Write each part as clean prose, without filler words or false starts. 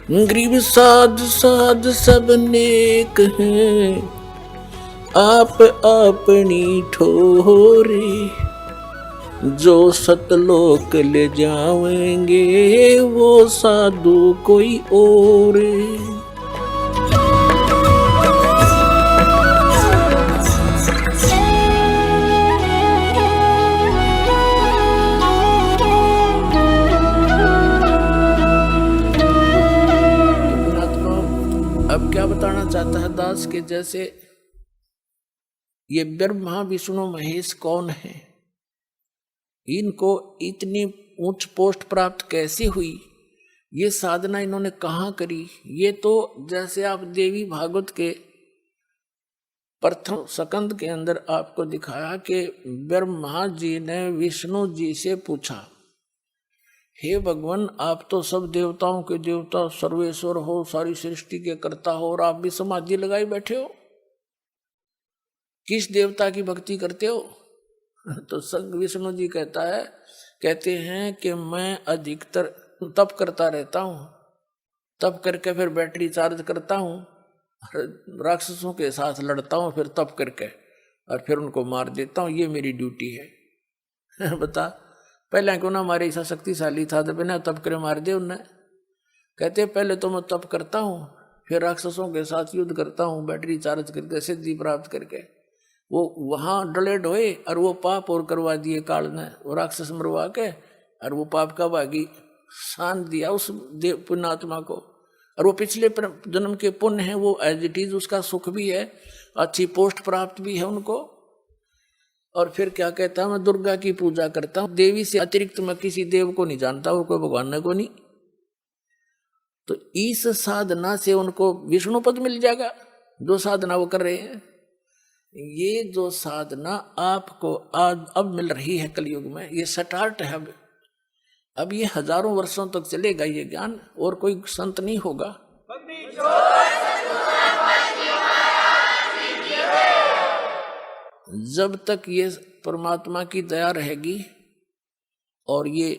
गरीब साध साध सब नेक हैं, आप अपनी ठोरे। जो सतलोक ले जाएंगे वो साधु कोई और। अब क्या बताना चाहता है दास के जैसे ये ब्रह्मा विष्णु महेश कौन है, इनको इतनी उच्च पोस्ट प्राप्त कैसे हुई, ये साधना इन्होंने कहाँ करी। ये तो जैसे आप देवी भागवत के प्रथम स्कंद के अंदर आपको दिखाया कि ब्रह्मा जी ने विष्णु जी से पूछा, हे भगवान आप तो सब देवताओं के देवता सर्वेश्वर हो, सारी सृष्टि के कर्ता हो, और आप भी समाधि लगाए बैठे हो, किस देवता की भक्ति करते हो। तो संग विष्णु जी कहते हैं कि मैं अधिकतर तप करता रहता हूँ, तप करके फिर बैटरी चार्ज करता हूँ, राक्षसों के साथ लड़ता हूँ, फिर तप करके और फिर उनको मार देता हूँ, ये मेरी ड्यूटी है। बता पहले क्यों ना हमारे ऐसा शक्तिशाली था तो बिना तप करे मार दे उन्हें। कहते पहले तो मैं तप करता हूँ, फिर राक्षसों के साथ युद्ध करता हूँ, बैटरी चार्ज करके सिद्धि प्राप्त करके वो वहाँ डले ढोए और वो पाप और करवा दिए काल ने, वो राक्षस मरवा के और वो पाप का भागी शान दिया उस देव पुण्यात्मा को, और वो पिछले जन्म के पुण्य है, वो एज इट इज उसका सुख भी है, अच्छी पोस्ट प्राप्त भी है उनको। और फिर क्या कहता है, मैं दुर्गा की पूजा करता हूँ, देवी से अतिरिक्त मैं किसी देव को नहीं जानता और कोई भगवान को नहीं। तो इस साधना से उनको विष्णु पद मिल जाएगा, जो साधना वो कर रहे हैं। ये जो साधना आपको आज अब मिल रही है कलयुग में, ये स्टार्ट है। अब ये हजारों वर्षों तक चलेगा ये ज्ञान, और कोई संत नहीं होगा। जब तक ये परमात्मा की दया रहेगी, और ये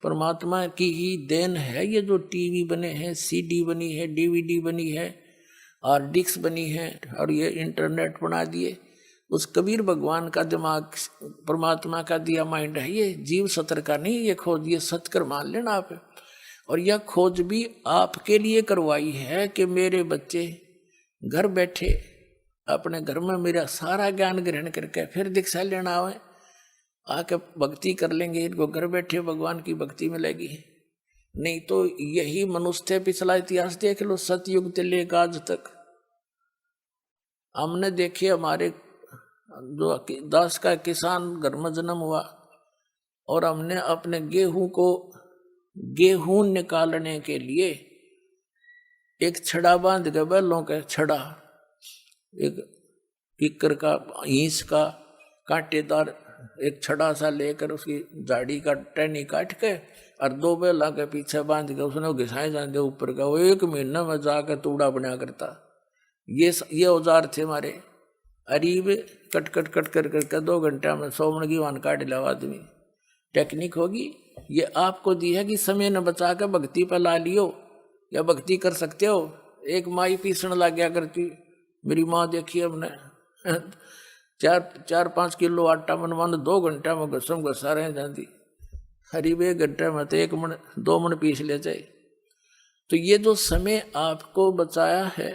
परमात्मा की ही देन है, ये जो टीवी बने हैं, सीडी बनी है, डीवीडी बनी है और डिस्क बनी है, और ये इंटरनेट बना दिए, उस कबीर भगवान का दिमाग, परमात्मा का दिया माइंड है, ये जीव सत्र का नहीं। ये खोज ये सत्कर मान लेना आप। और यह खोज भी आपके लिए करवाई है कि मेरे बच्चे घर बैठे अपने घर में मेरा सारा ज्ञान ग्रहण करके फिर दीक्षा लेना आवे, आके भक्ति कर लेंगे, इनको घर बैठे भगवान की भक्ति मिलेगी। नहीं तो यही मनुष्य पिछला इतिहास देख लो, सतयुग से लेकर आज तक हमने देखे, हमारे जो दास का किसान घर में जन्म हुआ, और हमने अपने गेहूं निकालने के लिए एक छड़ा बांध के, बैलों का छड़ा, एक किक्कर का ईंस का कांटेदार एक छड़ा सा लेकर उसकी झाड़ी का टहनी काट के और दो बैला के पीछे बांध के उसने घिसाए जाते ऊपर का, वो 1 महीना में जाकर तूड़ा बना करता। ये औजार थे हमारे। अरीब कट कट कट कर करके 2 घंटा में 100 मन की वान काट लिया आदमी। टेक्निक होगी ये आपको दी है कि समय न बचा कर भक्ति पर ला लियो, या भक्ति कर सकते हो। एक माई पीसण लग गया करती, मेरी माँ देखी हमने 4-5 किलो आटा मनवान 2 घंटा में घसम घसा रहे जाती। करीब 1 घंटे में तो 1 मन 2 मन पीस ले जाए। तो ये जो समय आपको बचाया है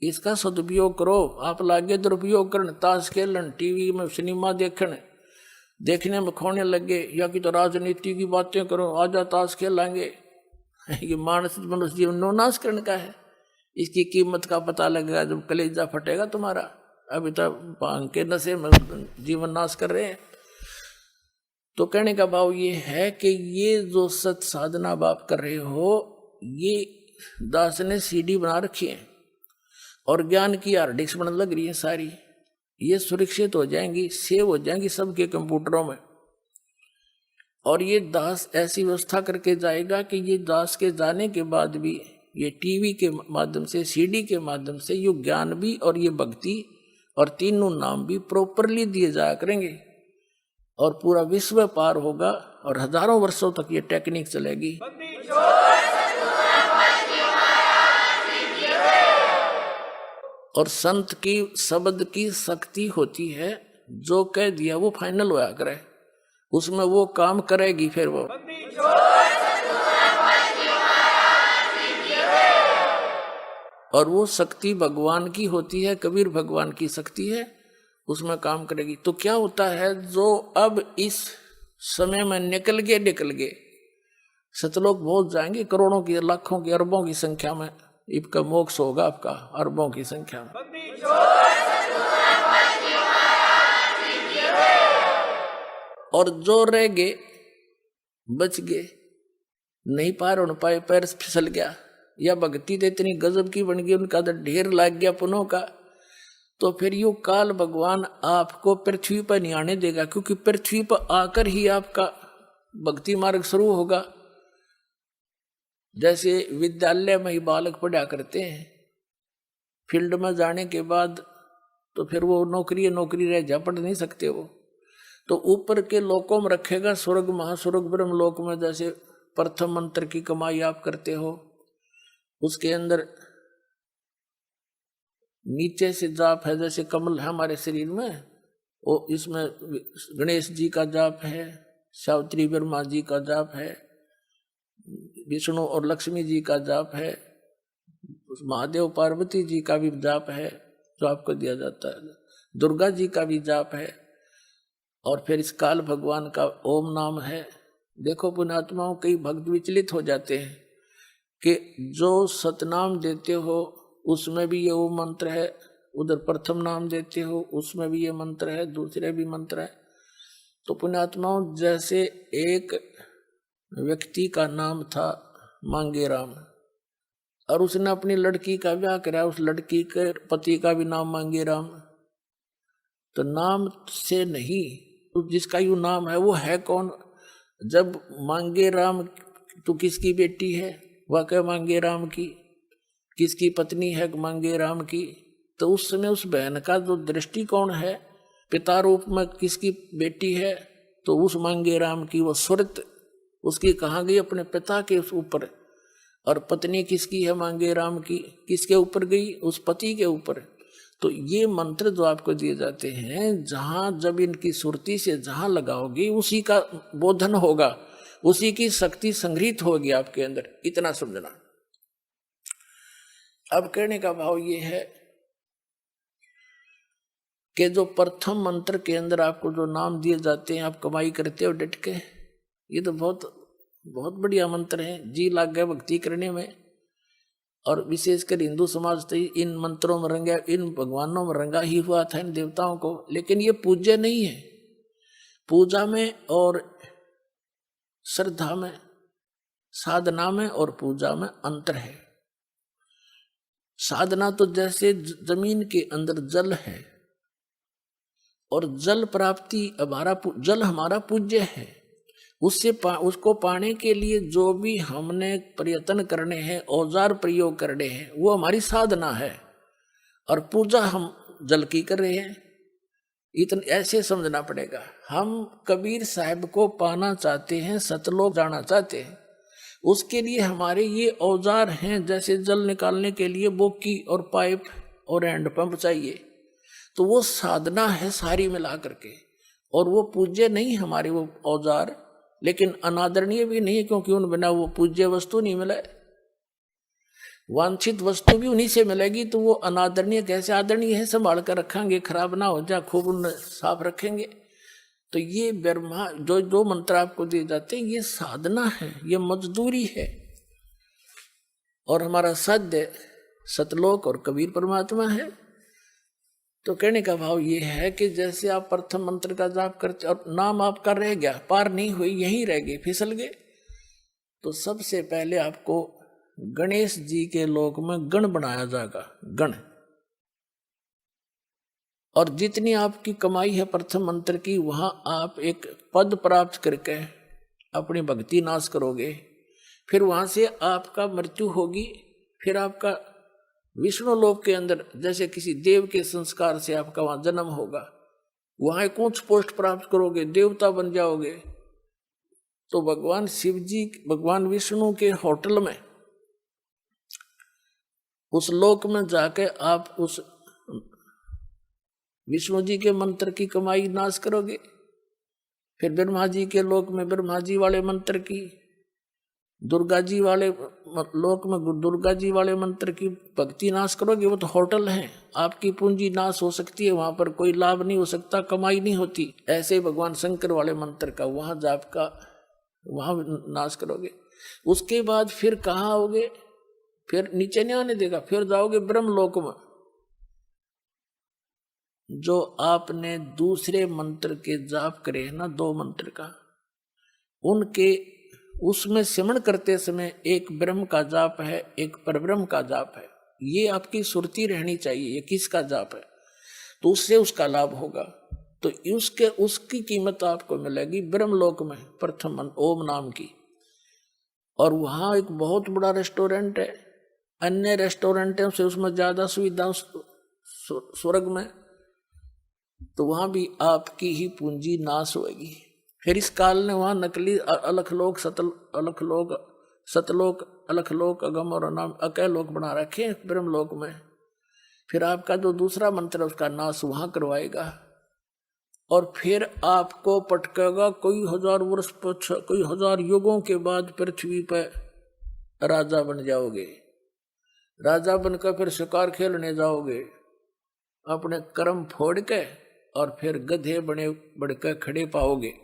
इसका सदुपयोग करो। आप लागे दुरुपयोग करने, ताश खेलन, टीवी में सिनेमा देखने में खोने लगे, या कि तो राजनीति की बातें करो, आजा ताश खेलेंगे। ये मानस मनुष्य जीवन नो नाश करने का है। इसकी कीमत का पता लगेगा जब कलेजा फटेगा तुम्हारा। अभी तो भांग के नशे में जीवन नाश कर रहे हैं। तो कहने का भाव ये है कि ये जो सत साधना आप कर रहे हो, ये दास ने सीडी बना रखी है और ज्ञान की हार्ड डिस्क बनने लग रही है सारी। ये सुरक्षित हो जाएंगी, सेव हो जाएंगी सबके कंप्यूटरों में। और ये दास ऐसी व्यवस्था करके जाएगा कि ये दास के जाने के बाद भी ये टीवी के माध्यम से, सीडी के माध्यम से ये ज्ञान भी और ये भक्ति और तीनों नाम भी प्रॉपरली दिए जाया करेंगे, और पूरा विश्व पार होगा और हजारों वर्षों तक ये टेक्निक चलेगी। और संत की शब्द की शक्ति होती है, जो कह दिया वो फाइनल होया करे, उसमें वो काम करेगी। फिर वो और वो शक्ति भगवान की होती है, कबीर भगवान की शक्ति है, उसमें काम करेगी। तो क्या होता है, जो अब इस समय में निकल गए सतलोक पहुंच जाएंगे, करोड़ों की, लाखों की, अरबों की संख्या में इनका मोक्ष होगा, आपका अरबों की संख्या में। और जो रह गए, बच गए, नहीं पार हो पाए, पैर फिसल गया, या भक्ति तो इतनी गजब की बन गई, उनका तो ढेर लग गया पुनों का, तो फिर यू काल भगवान आपको पृथ्वी पर नहीं आने देगा, क्योंकि पृथ्वी पर आकर ही आपका भक्ति मार्ग शुरू होगा। जैसे विद्यालय में ही बालक पढ़ा करते हैं, फील्ड में जाने के बाद तो फिर वो नौकरी रह जा, पढ़ नहीं सकते वो, तो ऊपर के लोकों में रखेगा, स्वर्ग महास्वर्ग ब्रह्म लोक में जैसे प्रथम मंत्र की कमाई आप करते हो, उसके अंदर नीचे से जाप है, जैसे कमल है हमारे शरीर में, वो इसमें गणेश जी का जाप है, सावित्री ब्रह्मा जी का जाप है, विष्णु और लक्ष्मी जी का जाप है, महादेव पार्वती जी का भी जाप है जो आपको दिया जाता है, दुर्गा जी का भी जाप है, और फिर इस काल भगवान का ओम नाम है। देखो पुण्यात्माओं, कई भक्त विचलित हो जाते हैं कि जो सतनाम देते हो उसमें भी ये ओम मंत्र है, उधर प्रथम नाम देते हो उसमें भी ये मंत्र है, दूसरे भी मंत्र है। तो पुण्यात्माओं, जैसे एक व्यक्ति का नाम था मांगे राम, और उसने अपनी लड़की का ब्याह करा, उस लड़की के पति का भी नाम मांगे राम, तो नाम से नहीं, तो जिसका यू नाम है वो है कौन? जब मांगे राम तो किसकी बेटी है? वह क्या मांगे राम की? किसकी पत्नी है मांगे राम की? तो उस समय उस बहन का जो दृष्टिकोण है, पिता रूप में किसकी बेटी है? तो उस मांगे राम की वो सुरत उसकी कहाँ गई? अपने पिता के ऊपर। और पत्नी किसकी है मांगे राम की? किसके ऊपर गई? उस पति के ऊपर। तो ये मंत्र जो आपको दिए जाते हैं, जहां जब इनकी सुरती से जहां लगाओगी उसी का बोधन होगा, उसी की शक्ति संग्रहित होगी आपके अंदर, इतना समझना। अब कहने का भाव ये है कि जो प्रथम मंत्र के अंदर आपको जो नाम दिए जाते हैं, आप कमाई करते हो डट के, ये तो बहुत बहुत बढ़िया मंत्र है, जी लाग गए भक्ति करने में। और विशेषकर हिंदू समाज तो इन मंत्रों में रंगा, इन भगवानों में रंगा ही हुआ था, इन देवताओं को। लेकिन ये पूज्य नहीं है। पूजा में और श्रद्धा में, साधना में और पूजा में अंतर है। साधना तो जैसे जमीन के अंदर जल है, और जल प्राप्ति जल हमारा पूज्य है, उसको पाने के लिए जो भी हमने प्रयत्न करने हैं, औजार प्रयोग करने हैं, वो हमारी साधना है। और पूजा हम जल की कर रहे हैं, इतना ऐसे समझना पड़ेगा। हम कबीर साहब को पाना चाहते हैं, सतलोक जाना चाहते हैं, उसके लिए हमारे ये औजार हैं, जैसे जल निकालने के लिए बोकी और पाइप और हैंड पंप चाहिए। तो वो साधना है सारी मिला करके, और वो पूज्य नहीं हमारे वो औजार, लेकिन अनादरणीय भी नहीं, क्योंकि उन बिना वो पूज्य वस्तु नहीं मिले। वांछित वस्तु भी उन्हीं से मिलेगी, तो वो अनादरणीय कैसे आदरणीय है? संभाल कर रखेंगे, खराब ना हो जाए, खूब उन्हें साफ रखेंगे। तो ये ब्रह्मा जो मंत्र आपको दिए जाते हैं, ये साधना है, ये मजदूरी है। और हमारा साध्य सतलोक और कबीर परमात्मा है। तो कहने का भाव ये है कि जैसे आप प्रथम मंत्र का जाप करते और नाम आपका रह गया, पार नहीं हुई, यहीं रह गए, फिसल गए, तो सबसे पहले आपको गणेश जी के लोक में गण बनाया जाएगा, गण। और जितनी आपकी कमाई है प्रथम मंत्र की, वहां आप एक पद प्राप्त करके अपनी भक्ति नाश करोगे। फिर वहां से आपका मृत्यु होगी, फिर आपका विष्णु लोक के अंदर जैसे किसी देव के संस्कार से आपका वहां जन्म होगा, वहां एक उच्च पोस्ट प्राप्त करोगे, देवता बन जाओगे। तो भगवान शिव जी, भगवान विष्णु के होटल में, उस लोक में जाके आप उस विष्णु जी के मंत्र की कमाई नाश करोगे, फिर ब्रह्मा जी के लोक में ब्रह्मा जी वाले मंत्र की, दुर्गा जी वाले लोक में दुर्गा जी वाले मंत्र की भक्ति नाश करोगे। वो तो होटल है, आपकी पूंजी नाश हो सकती है, वहां पर कोई लाभ नहीं हो सकता, कमाई नहीं होती। ऐसे भगवान शंकर वाले मंत्र का वहां जाप का वहां नाश करोगे। उसके बाद फिर कहाँ आओगे, फिर नीचे नहीं आने देगा, फिर जाओगे ब्रह्मलोक में। जो आपने दूसरे मंत्र के जाप करे है ना, 2 मंत्र का, उनके उसमें सिमरण करते समय एक ब्रह्म का जाप है, एक परब्रह्म का जाप है। ये आपकी सुरती रहनी चाहिए, ये किसका जाप है, तो उससे उसका लाभ होगा। तो उसकी कीमत आपको मिलेगी ब्रह्मलोक में, प्रथम ओम नाम की। और वहाँ एक बहुत बड़ा रेस्टोरेंट है, अन्य रेस्टोरेंटों से उसमें ज्यादा सुविधा स्वर्ग में, तो वहां भी आपकी ही पूंजी नाश होगी। फिर इस काल ने वहां नकली अलखलोक सतलोक अलखलोक अगम और अनाम अकैलोक बना रखे ब्रह्मलोक में। फिर आपका जो दूसरा मंत्र है उसका नाश वहां करवाएगा, और फिर आपको पटकेगा कोई 1000 वर्ष कोई 1000 युगों के बाद पृथ्वी पर राजा बन जाओगे। राजा बनकर फिर शिकार खेलने जाओगे, अपने कर्म फोड़ के, और फिर गधे बने बढ़कर खड़े पाओगे।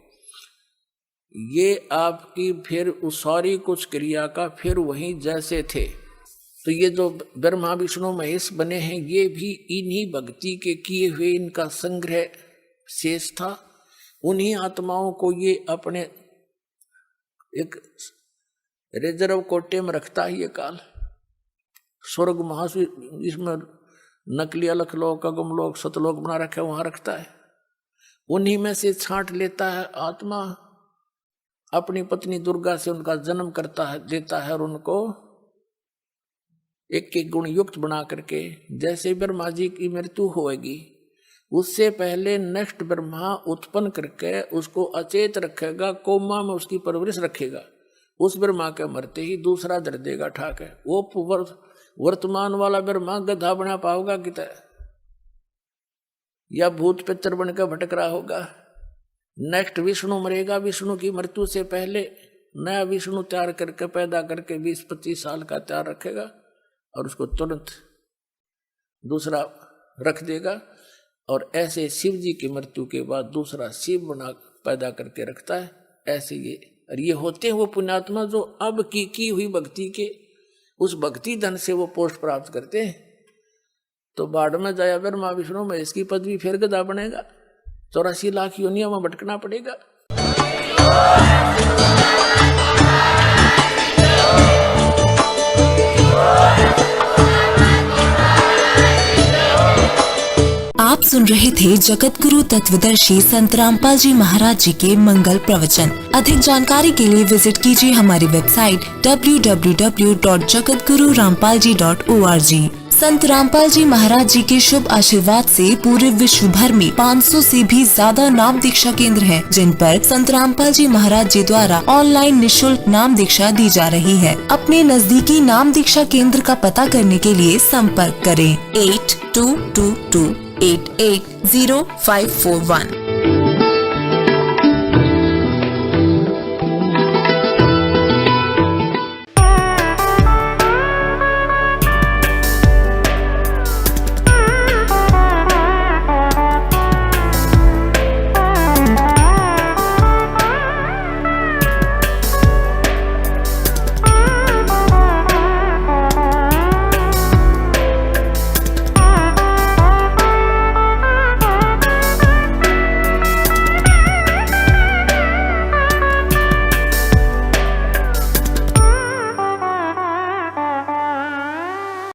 ये आपकी फिर उस सारी कुछ क्रिया का फिर वहीं जैसे थे। तो ये जो ब्रह्मा विष्णु महेश बने हैं, ये भी इन्हीं भक्ति के किए हुए इनका संग्रह शेष था। उन्हीं आत्माओं को ये अपने एक रिजर्व कोटे में रखता है ये काल। स्वर्ग महासुर इसमें नकली अलखलोक अगमलोक सतलोक बना रखे वहां रखता है, उन्हीं में से छांट लेता है आत्मा। अपनी पत्नी दुर्गा से उनका जन्म करता है, देता है, और उनको एक एक गुण युक्त बना करके, जैसे ब्रह्मा जी की मृत्यु होगी उससे पहले नेक्स्ट ब्रह्मा उत्पन्न करके उसको अचेत रखेगा, कोमा में उसकी परवरिश रखेगा। उस ब्रह्मा के मरते ही दूसरा धर देगा ठाक है। वो वर्तमान वाला ब्रह्मा गधा बना पाओगा कितना, या भूत पितर बनकर भटक रहा होगा। नेक्स्ट विष्णु मरेगा, विष्णु की मृत्यु से पहले नया विष्णु तैयार करके पैदा करके 20-25 साल का तैयार रखेगा, और उसको तुरंत दूसरा रख देगा। और ऐसे शिव जी की मृत्यु के बाद दूसरा शिव बना पैदा करके रखता है। ऐसे ये होते हैं वो पुण्यात्मा जो अब की हुई भक्ति के उस भक्ति धन से वो पोस्ट प्राप्त करते हैं। तो बाढ़ में जाया ब्रह्मा विष्णु में इसकी पदवी फिर गधा बनेगा, 84 लाख योनियों में भटकना पड़ेगा। आप सुन रहे थे जगत गुरु तत्वदर्शी संत रामपाल जी महाराज जी के मंगल प्रवचन। अधिक जानकारी के लिए विजिट कीजिए हमारी वेबसाइट www.jagatgururampalji.org। संत रामपाल जी महाराज जी के शुभ आशीर्वाद से पूरे विश्व भर में 500 से भी ज्यादा नाम दीक्षा केंद्र हैं, जिन पर संत रामपाल जी महाराज जी द्वारा ऑनलाइन निशुल्क नाम दीक्षा दी जा रही है। अपने नजदीकी नाम दीक्षा केंद्र का पता करने के लिए संपर्क करें 8222880541।